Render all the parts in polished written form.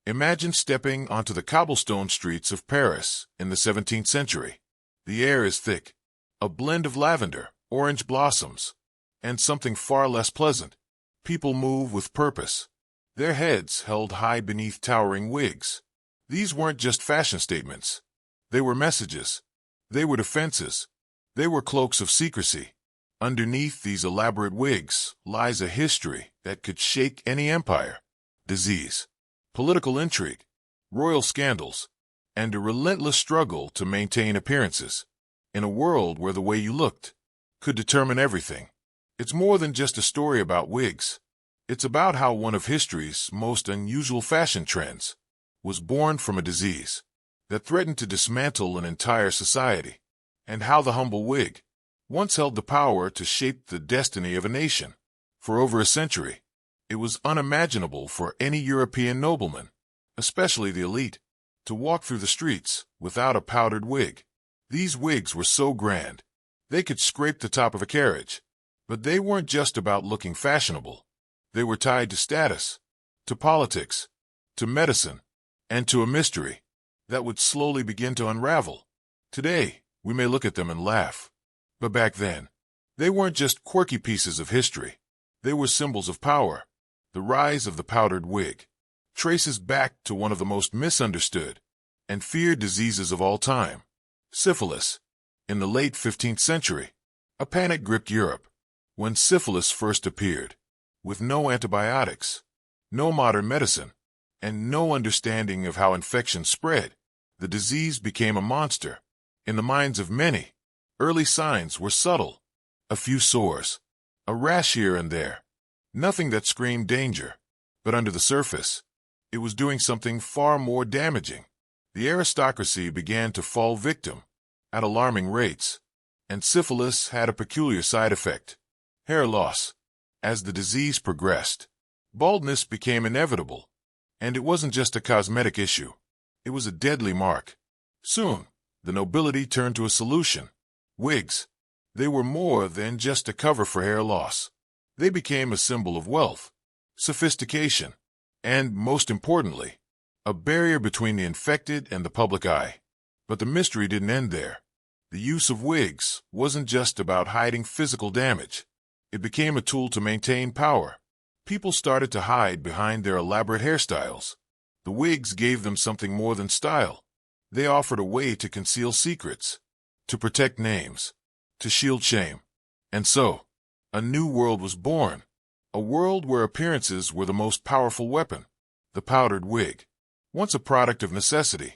Imagine stepping onto the cobblestone streets of Paris in the 17th century. The air is thick, a blend of lavender, orange blossoms, and something far less pleasant. People move with purpose, their heads held high beneath towering wigs. These weren't just fashion statements. They were messages. They were defenses. They were cloaks of secrecy. Underneath these elaborate wigs lies a history that could shake any empire. Disease, political intrigue, royal scandals, and a relentless struggle to maintain appearances. In a world where the way you looked could determine everything. It's more than just a story about wigs. It's about how one of history's most unusual fashion trends was born from a disease that threatened to dismantle an entire society, and how the humble wig once held the power to shape the destiny of a nation. For over a century, it was unimaginable for any European nobleman, especially the elite, to walk through the streets without a powdered wig. These wigs were so grand, they could scrape the top of a carriage. But they weren't just about looking fashionable. They were tied to status, to politics, to medicine, and to a mystery that would slowly begin to unravel. Today, we may look at them and laugh. But back then, they weren't just quirky pieces of history. They were symbols of power. The rise of the powdered wig traces back to one of the most misunderstood and feared diseases of all time, syphilis. In the late 15th century, a panic gripped Europe. When syphilis first appeared, with no antibiotics, no modern medicine, and no understanding of how infection spread, the disease became a monster. In the minds of many, early signs were subtle. A few sores, a rash here and there, nothing that screamed danger. But under the surface, it was doing something far more damaging. The aristocracy began to fall victim at alarming rates, and syphilis had a peculiar side effect: hair loss. As the disease progressed, baldness became inevitable, and it wasn't just a cosmetic issue. It was a deadly mark. Soon, the nobility turned to a solution: wigs. They were more than just a cover for hair loss. They became a symbol of wealth, sophistication, and, most importantly, a barrier between the infected and the public eye. But the mystery didn't end there. The use of wigs wasn't just about hiding physical damage. It became a tool to maintain power. People started to hide behind their elaborate hairstyles. The wigs gave them something more than style. They offered a way to conceal secrets, to protect names, to shield shame. And so, a new world was born. A world where appearances were the most powerful weapon. The powdered wig, once a product of necessity,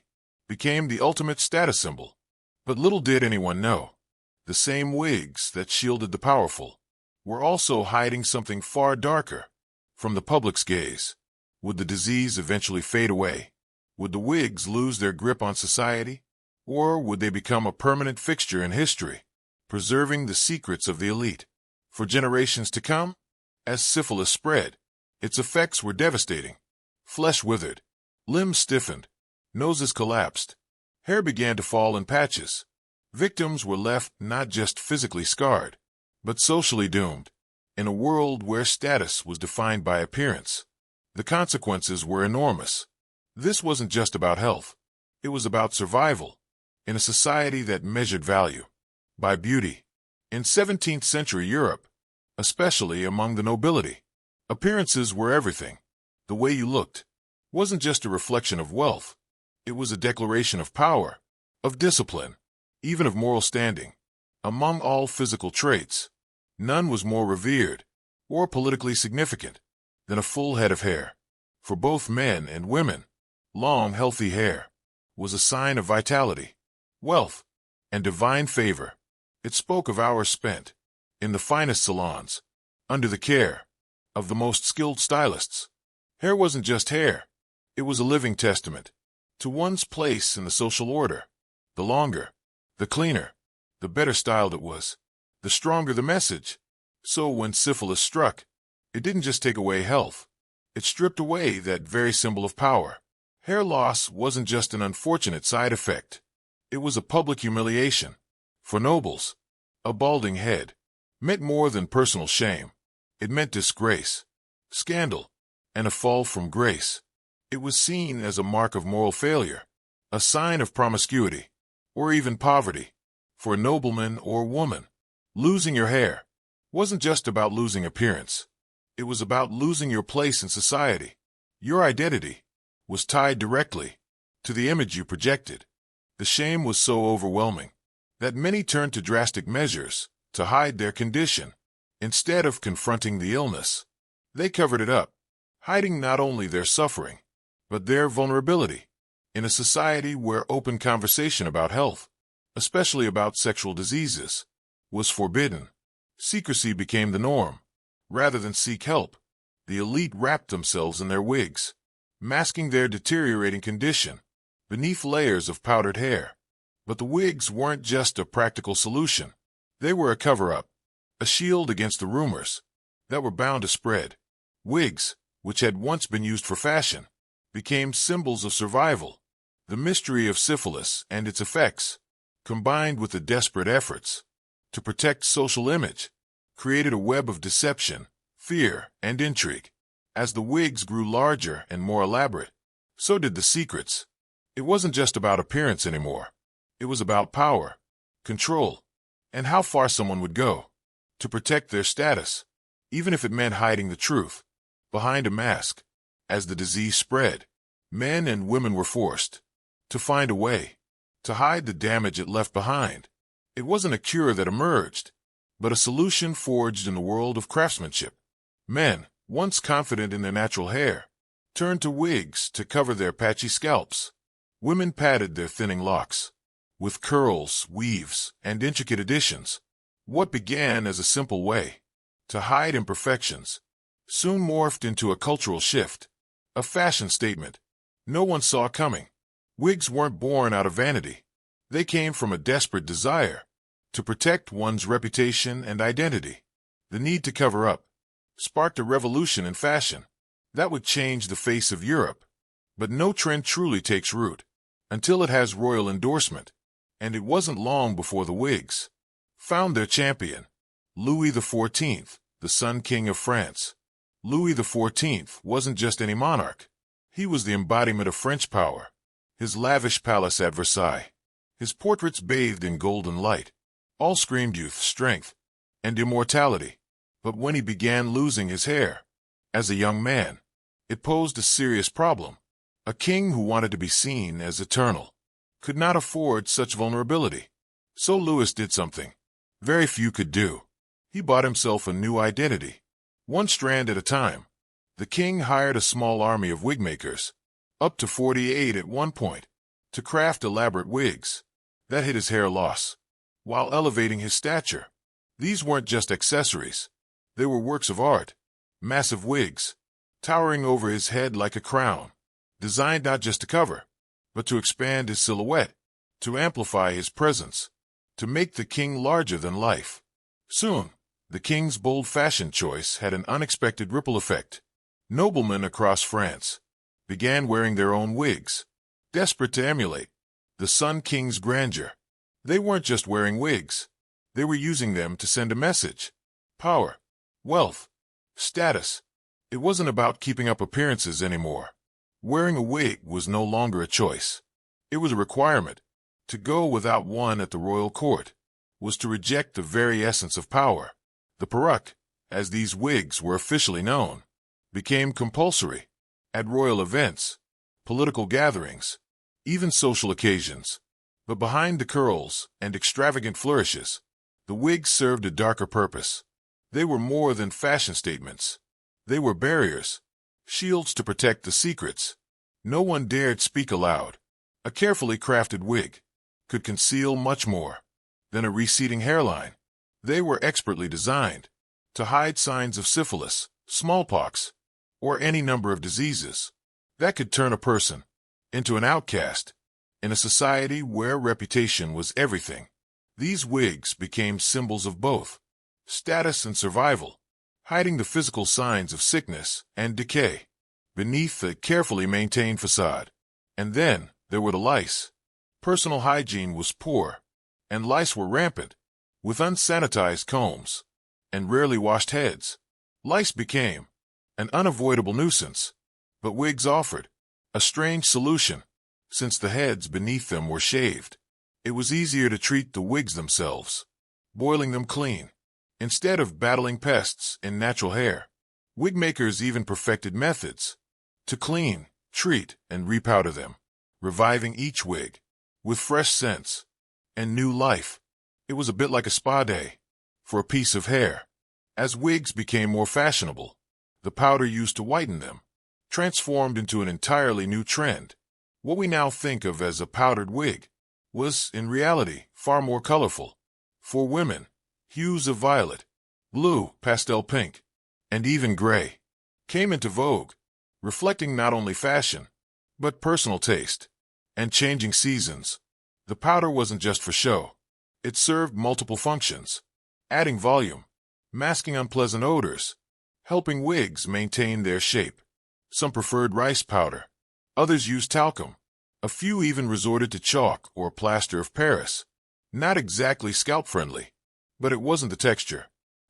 became the ultimate status symbol. But little did anyone know, the same wigs that shielded the powerful were also hiding something far darker from the public's gaze. Would the disease eventually fade away? Would the wigs lose their grip on society? Or would they become a permanent fixture in history, preserving the secrets of the elite for generations to come? As syphilis spread, its effects were devastating. Flesh withered, limbs stiffened, noses collapsed, hair began to fall in patches. Victims were left not just physically scarred, but socially doomed. In a world where status was defined by appearance, the consequences were enormous. This wasn't just about health. It was about survival in a society that measured value by beauty. In 17th century Europe, especially among the nobility, appearances were everything. The way you looked wasn't just a reflection of wealth. It was a declaration of power, of discipline, even of moral standing. Among all physical traits, none was more revered or politically significant than a full head of hair. For both men and women, long, healthy hair was a sign of vitality, wealth, and divine favor. It spoke of hours spent in the finest salons, under the care of the most skilled stylists. Hair wasn't just hair. It was a living testament to one's place in the social order. The longer, the cleaner, the better styled it was, the stronger the message. So when syphilis struck, it didn't just take away health. It stripped away that very symbol of power. Hair loss wasn't just an unfortunate side effect. It was a public humiliation. For nobles, a balding head meant more than personal shame. It meant disgrace, scandal, and a fall from grace. It was seen as a mark of moral failure, a sign of promiscuity, or even poverty. For a nobleman or woman, losing your hair wasn't just about losing appearance. It was about losing your place in society. Your identity was tied directly to the image you projected. The shame was so overwhelming that many turned to drastic measures to hide their condition. Instead of confronting the illness, they covered it up, hiding not only their suffering, but their vulnerability. In a society where open conversation about health, especially about sexual diseases, was forbidden, secrecy became the norm. Rather than seek help, the elite wrapped themselves in their wigs, masking their deteriorating condition beneath layers of powdered hair. But the wigs weren't just a practical solution. They were a cover-up, a shield against the rumors that were bound to spread. Wigs, which had once been used for fashion, became symbols of survival. The mystery of syphilis and its effects, combined with the desperate efforts to protect social image, created a web of deception, fear, and intrigue. As the wigs grew larger and more elaborate, so did the secrets. It wasn't just about appearance anymore. It was about power, control, and how far someone would go to protect their status, even if it meant hiding the truth behind a mask. As the disease spread, men and women were forced to find a way to hide the damage it left behind. It wasn't a cure that emerged, but a solution forged in the world of craftsmanship. Men, once confident in their natural hair, turned to wigs to cover their patchy scalps. Women padded their thinning locks with curls, weaves, and intricate additions. What began as a simple way to hide imperfections soon morphed into a cultural shift, a fashion statement no one saw coming. Wigs weren't born out of vanity. They came from a desperate desire to protect one's reputation and identity. The need to cover up sparked a revolution in fashion that would change the face of Europe. But no trend truly takes root until it has royal endorsement, and it wasn't long before the wigs found their champion. Louis XIV, the Sun King of France. Louis XIV wasn't just any monarch. He was the embodiment of French power. His lavish palace at Versailles, his portraits bathed in golden light, all screamed youth, strength, and immortality. But when he began losing his hair, as a young man, it posed a serious problem. A king who wanted to be seen as eternal could not afford such vulnerability. So Louis did something very few could do. He bought himself a new identity, one strand at a time. The king hired a small army of wig makers, up to 48 at one point, to craft elaborate wigs that hid his hair loss, while elevating his stature. These weren't just accessories. They were works of art, massive wigs, towering over his head like a crown, designed not just to cover, but to expand his silhouette, to amplify his presence, to make the king larger than life. Soon, the king's bold fashion choice had an unexpected ripple effect. Noblemen across France began wearing their own wigs, desperate to emulate the Sun King's grandeur. They weren't just wearing wigs. They were using them to send a message. Power, wealth, status. It wasn't about keeping up appearances anymore. Wearing a wig was no longer a choice. It was a requirement. To go without one at the royal court was to reject the very essence of power. The perruque, as these wigs were officially known, became compulsory at royal events, political gatherings, even social occasions. But behind the curls and extravagant flourishes, the wigs served a darker purpose. They were more than fashion statements. They were barriers, shields to protect the secrets no one dared speak aloud. A carefully crafted wig could conceal much more than a receding hairline. They were expertly designed to hide signs of syphilis, smallpox, or any number of diseases that could turn a person into an outcast. In a society where reputation was everything, these wigs became symbols of both status and survival, hiding the physical signs of sickness and decay beneath the carefully maintained facade. And then there were the lice. Personal hygiene was poor, and lice were rampant. With unsanitized combs and rarely washed heads, lice became an unavoidable nuisance. But wigs offered A strange solution, since the heads beneath them were shaved. It was easier to treat the wigs themselves, boiling them clean, instead of battling pests in natural hair. Wig makers even perfected methods to clean, treat, and repowder them, reviving each wig with fresh scents and new life. It was a bit like a spa day for a piece of hair. As wigs became more fashionable, the powder used to whiten them transformed into an entirely new trend. What we now think of as a powdered wig was, in reality, far more colorful. For women, hues of violet, blue, pastel pink, and even gray came into vogue, reflecting not only fashion, but personal taste and changing seasons. The powder wasn't just for show. It served multiple functions, adding volume, masking unpleasant odors, helping wigs maintain their shape. Some preferred rice powder. Others used talcum. A few even resorted to chalk or plaster of Paris. Not exactly scalp-friendly, but it wasn't the texture.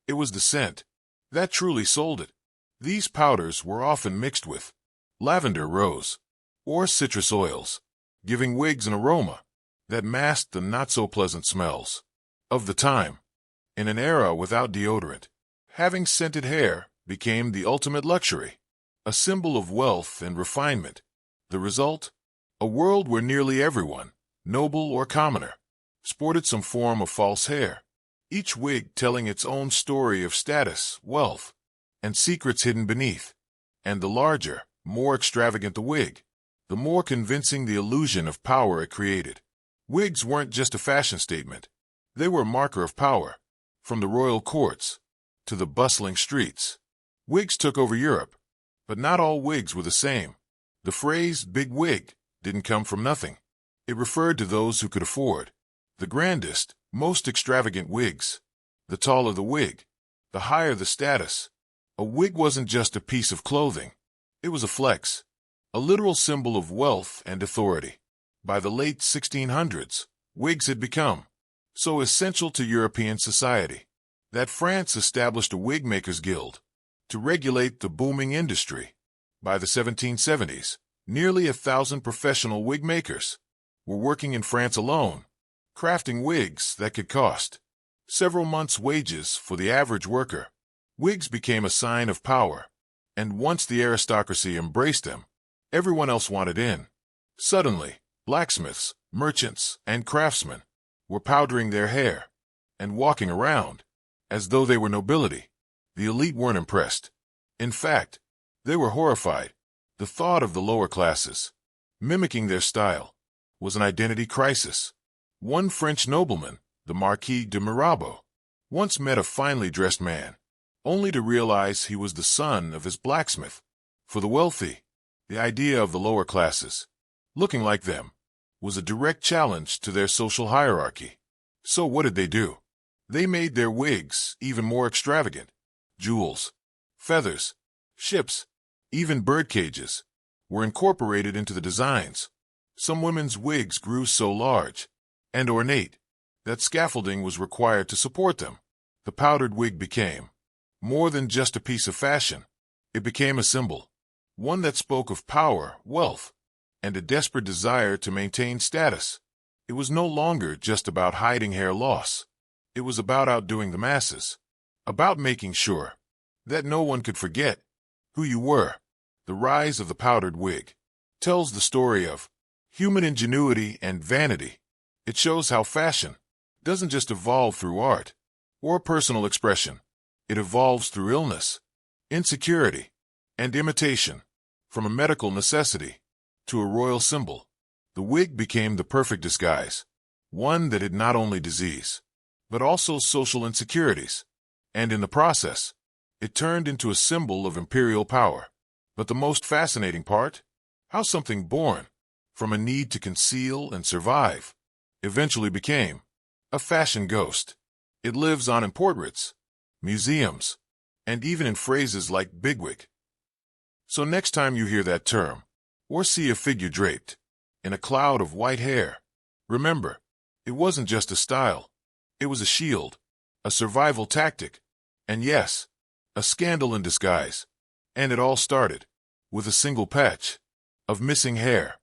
It was the scent that truly sold it. These powders were often mixed with lavender, rose, or citrus oils, giving wigs an aroma that masked the not-so-pleasant smells of the time. In an era without deodorant, having scented hair became the ultimate luxury, a symbol of wealth and refinement. The result? A world where nearly everyone, noble or commoner, sported some form of false hair, each wig telling its own story of status, wealth, and secrets hidden beneath. And the larger, more extravagant the wig, the more convincing the illusion of power it created. Wigs weren't just a fashion statement. They were a marker of power. From the royal courts to the bustling streets, wigs took over Europe. But not all wigs were the same. The phrase big wig didn't come from nothing. It referred to those who could afford the grandest, most extravagant wigs. The taller the wig, the higher the status. A wig wasn't just a piece of clothing. It was a flex, a literal symbol of wealth and authority. By the late 1600s, wigs had become so essential to European society that France established a wig makers guild to regulate the booming industry. By the 1770s, nearly 1,000 professional wig makers were working in France alone, crafting wigs that could cost several months' wages for the average worker. Wigs became a sign of power, and once the aristocracy embraced them, everyone else wanted in. Suddenly, blacksmiths, merchants, and craftsmen were powdering their hair and walking around as though they were nobility. The elite weren't impressed. In fact, they were horrified. The thought of the lower classes mimicking their style was an identity crisis. One French nobleman, the Marquis de Mirabeau, once met a finely dressed man, only to realize he was the son of his blacksmith. For the wealthy, the idea of the lower classes looking like them was a direct challenge to their social hierarchy. So what did they do? They made their wigs even more extravagant. Jewels, feathers, ships, even bird cages were incorporated into the designs. Some women's wigs grew so large and ornate that scaffolding was required to support them. The powdered wig became more than just a piece of fashion. It became a symbol, one that spoke of power, wealth, and a desperate desire to maintain status. It was no longer just about hiding hair loss. It was about outdoing the masses, about making sure that no one could forget who you were. The rise of the powdered wig tells the story of human ingenuity and vanity. It shows how fashion doesn't just evolve through art or personal expression. It evolves through illness, insecurity, and imitation. From a medical necessity to a royal symbol, the wig became the perfect disguise, one that hid not only disease, but also social insecurities. And in the process, it turned into a symbol of imperial power. But the most fascinating part? How something born from a need to conceal and survive eventually became a fashion ghost. It lives on in portraits, museums, and even in phrases like bigwig. So next time you hear that term, or see a figure draped in a cloud of white hair, remember, it wasn't just a style. It was a shield, a survival tactic, and yes, a scandal in disguise. And it all started with a single patch of missing hair.